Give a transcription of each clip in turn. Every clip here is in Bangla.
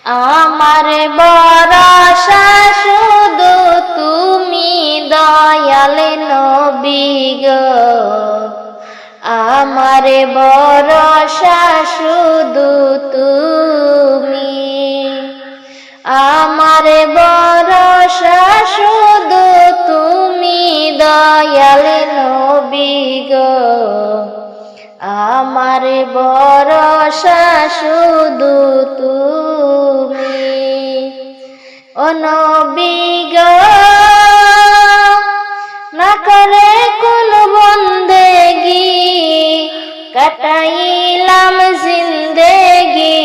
আমার ভরসা শুধু তুমি দয়াল নবী গো, আমার ভরসা শুধু তুমি, আমার ভরসা শুধু তুমি দয়াল নবী গো, আমার ভরসা শুধু তুমি। ও নবী গো, না করে কোন বন্দেগি কাটাইলাম জিন্দেগি,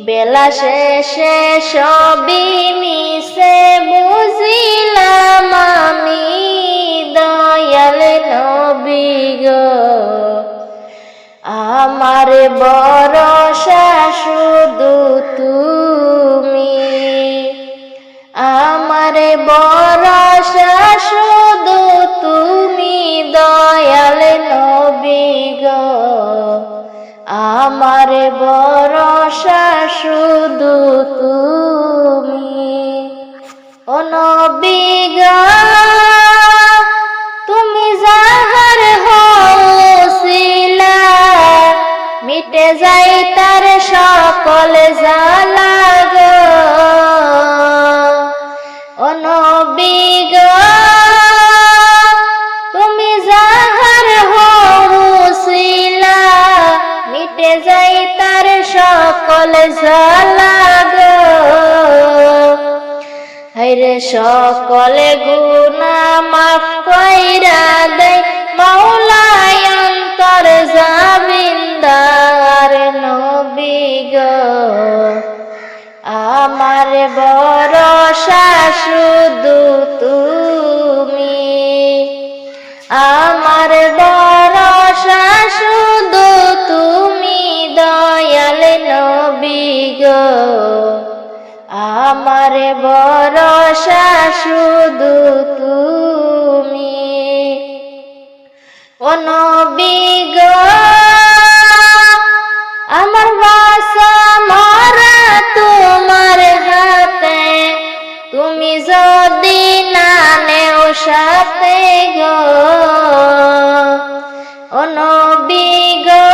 বেলা শেষে সবই মিশে বুঝিলাম আমি দয়াল নবী গো, আমার ভরসা শুধু তুমি, আমার ভরসা শুধু তুমি দয়াল নবী গো, আমার ভরসা শুধু তুমি। ও নবী গো, তুমি যাহার হউসিলা মিটে যাই তার সকল জ্বালা গো, ও নবী গো, তুমি যাহার হউসিলা মিটে যাই তার সকল জ্বালা গো, হায়রে সকল গুনাহ মাফ কইরা দেয় মাওলায় অন্তর জামিনদার নবী গো, আমার ভরসা শুধু তুমি, আমার ভরসা শুধু তুমি দয়াল নবী গো, আমার ভরসা শুধু তুমি। ও নবী গো, আমার বাসা মরা তোমার হাতে, তুমি যদি না নেও সাথে গো, ও নবী গো,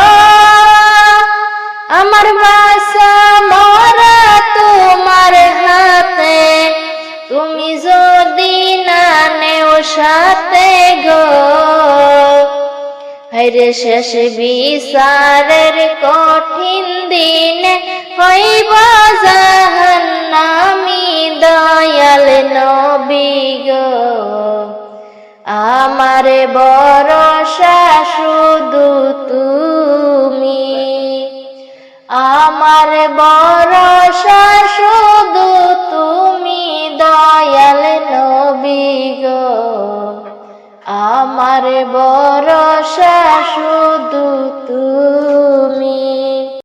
আমার বাসা মরা তোমার হাতে, তুমি যদি না নেও সাথে গো, হায়রে শেষ বিচারের কঠিন দিনে হইব জাহান্নামী দয়াল নবী গো, আমার ভরসা শুধু তুমি, আমার ভরসা শুধু তুমি দয়াল নবী গো, আমার ভরসা শুধু তুমি।